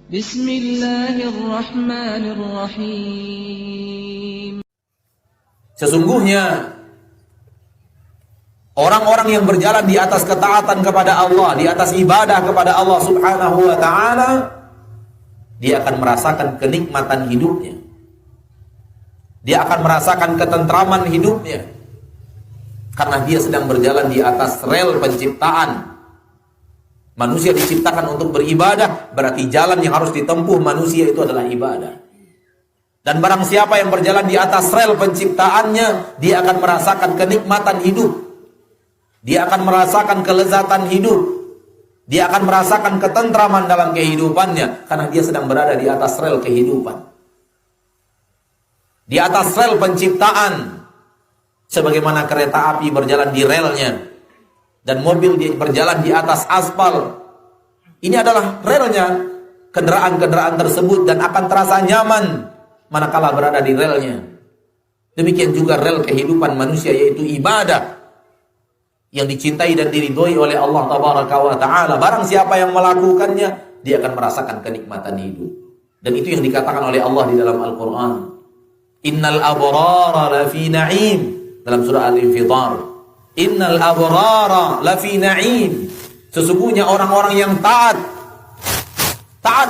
Bismillahirrahmanirrahim. Sesungguhnya orang-orang yang berjalan di atas ketaatan kepada Allah, di atas ibadah kepada Allah Subhanahu wa ta'ala, dia akan merasakan kenikmatan hidupnya. Dia akan merasakan ketentraman hidupnya. Karena dia sedang berjalan di atas rel penciptaan. Manusia diciptakan untuk beribadah, berarti jalan yang harus ditempuh manusia itu adalah ibadah. Dan barang siapa yang berjalan di atas rel penciptaannya, dia akan merasakan kenikmatan hidup. Dia akan merasakan kelezatan hidup. Dia akan merasakan ketentraman dalam kehidupannya, karena dia sedang berada di atas rel kehidupan. Di atas rel penciptaan, sebagaimana kereta api berjalan di relnya dan mobil berjalan di atas aspal. Ini adalah relnya kendaraan-kendaraan tersebut dan akan terasa nyaman manakala berada di relnya. Demikian juga rel kehidupan manusia, yaitu ibadah yang dicintai dan diridhoi oleh Allah Tabaraka wa Ta'ala. Barang siapa yang melakukannya, dia akan merasakan kenikmatan hidup. Dan itu yang dikatakan oleh Allah di dalam Al-Quran. Innal abrara lafi na'im, dalam surah Al-Infitar. Innal abrara lafi na'im. Sesungguhnya orang-orang yang taat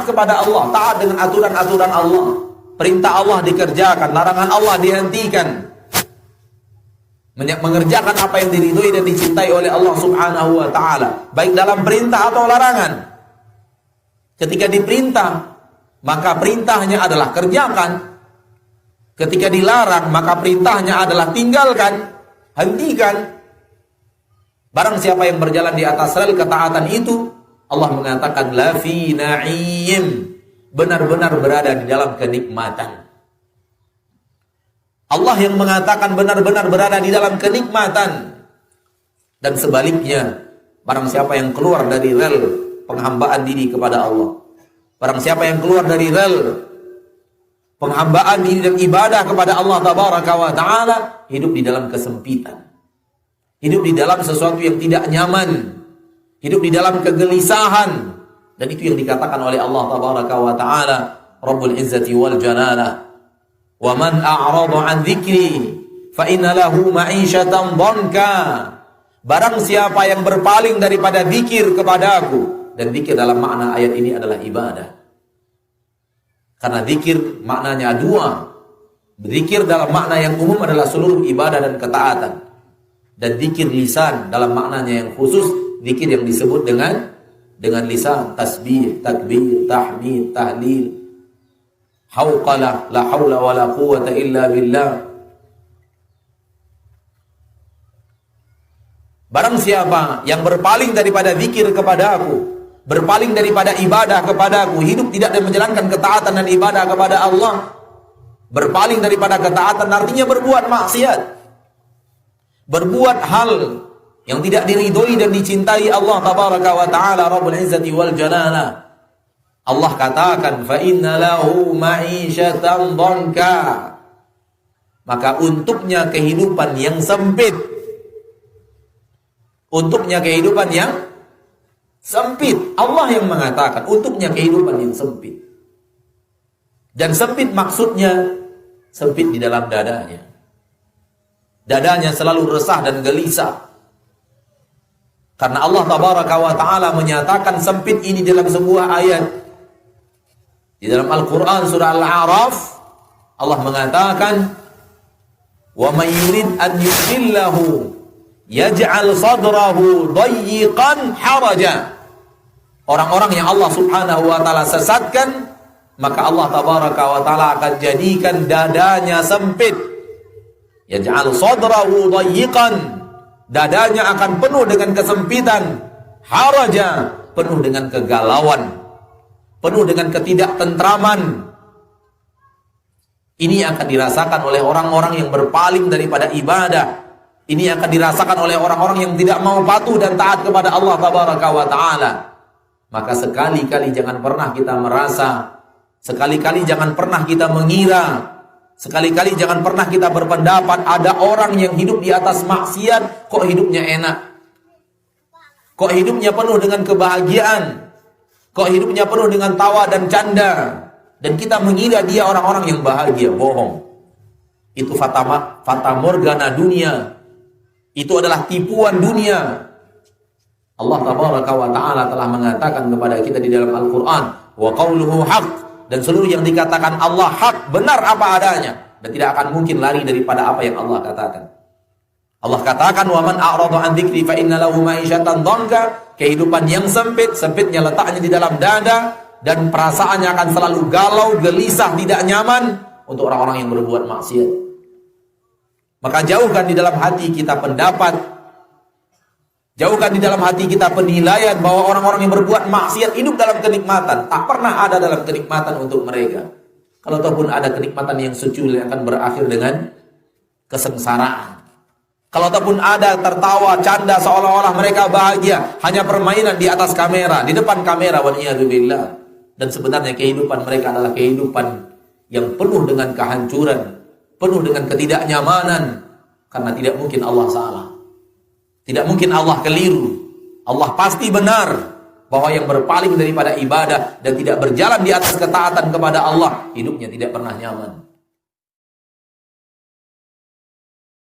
kepada Allah, taat dengan aturan-aturan Allah. Perintah Allah dikerjakan, larangan Allah dihentikan. Mengerjakan apa yang diridhoi dan dicintai oleh Allah Subhanahu wa ta'ala, baik dalam perintah atau larangan. Ketika diperintah, maka perintahnya adalah kerjakan. Ketika dilarang, maka perintahnya adalah tinggalkan, hentikan. Barang siapa yang berjalan di atas rel ketaatan itu, Allah mengatakan la fi na'im, benar-benar berada di dalam kenikmatan. Allah yang mengatakan benar-benar berada di dalam kenikmatan. Dan sebaliknya, barang siapa yang keluar dari rel penghambaan diri kepada Allah, barang siapa yang keluar dari rel penghambaan diri dan ibadah kepada Allah Tabaraka wa Ta'ala, hidup di dalam kesempitan, hidup di dalam sesuatu yang tidak nyaman, hidup di dalam kegelisahan. Dan itu yang dikatakan oleh Allah Tabaraka wa Ta'ala, Rabbul Izzati wal Jalalah, wa man a'rada an dzikri fa inna lahu ma'isyatan dhanka. Barang siapa yang berpaling daripada zikir kepadaku, dan zikir dalam makna ayat ini adalah ibadah. Karena zikir maknanya dua. Zikir dalam makna yang umum adalah seluruh ibadah dan ketaatan. Dan zikir lisan dalam maknanya yang khusus, zikir yang disebut dengan lisan, tasbih, takbir, tahmid, tahlil, hauqalah, la haula wa la quwwata illa billah. Barang siapa yang berpaling daripada zikir kepadaku, berpaling daripada ibadah kepadaku, hidup tidak menjalankan ketaatan dan ibadah kepada Allah. Berpaling daripada ketaatan artinya berbuat maksiat, berbuat hal yang tidak diridhoi dan dicintai Allah Tabaraka wa Ta'ala, Rabbul Izzati wal Jalalah. Allah katakan fa inna lahu ma'isyatan dhanka, maka untuknya kehidupan yang sempit, untuknya kehidupan yang sempit. Allah yang mengatakan untuknya kehidupan yang sempit. Dan sempit maksudnya sempit di dalam dadanya. Dadanya selalu resah dan gelisah. Karena Allah Tabaraka wa Ta'ala menyatakan sempit ini dalam sebuah ayat. Di dalam Al-Quran surah Al-A'raf, Allah mengatakan wa may yurid an yudhillahu yaj'al sadrahu dayyiqan haraja. Orang-orang yang Allah Subhanahu wa Ta'ala sesatkan, maka Allah Tabaraka wa Ta'ala akan jadikan dadanya sempit. Yaj'al sadrahu dayyiqan, dadanya akan penuh dengan kesempitan. Haraja, penuh dengan kegalauan, penuh dengan ketidaktentraman. Ini akan dirasakan oleh orang-orang yang berpaling daripada ibadah. Ini akan dirasakan oleh orang-orang yang tidak mau patuh dan taat kepada Allah Tabaraka wa Ta'ala. Maka sekali-kali jangan pernah kita merasa, sekali-kali jangan pernah kita mengira, sekali-kali jangan pernah kita berpendapat ada orang yang hidup di atas maksiat kok hidupnya enak, kok hidupnya penuh dengan kebahagiaan, Kok hidupnya penuh dengan tawa dan canda, dan kita mengira dia orang-orang yang bahagia. Bohong. Itu fata morgana dunia. Itu adalah tipuan dunia. Allah tabaraka wa ta'ala telah mengatakan kepada kita di dalam Al-Quran, wa qawluhu haq, dan seluruh yang dikatakan Allah hak, benar apa adanya, dan tidak akan mungkin lari daripada apa yang Allah katakan. Allah katakan, wa man a'rada an dzikri fa inna lahu ma'isyatan dhanka, kehidupan yang sempit, sempitnya letaknya di dalam dada, dan perasaannya akan selalu galau, gelisah, tidak nyaman untuk orang-orang yang berbuat maksiat. Maka jauhkan di dalam hati kita pendapat, jauhkan di dalam hati kita penilaian bahwa orang-orang yang berbuat maksiat hidup dalam kenikmatan. Tak pernah ada dalam kenikmatan untuk mereka. Kalau ataupun ada kenikmatan yang secuil yang akan berakhir dengan kesengsaraan. Kalau ataupun ada tertawa, canda seolah-olah mereka bahagia, hanya permainan di atas kamera, di depan kamera, wal'iyadzubillah. Dan sebenarnya kehidupan mereka adalah kehidupan yang penuh dengan kehancuran, penuh dengan ketidaknyamanan, karena tidak mungkin Allah salah. Tidak mungkin Allah keliru. Allah pasti benar bahwa yang berpaling daripada ibadah dan tidak berjalan di atas ketaatan kepada Allah, hidupnya tidak pernah nyaman.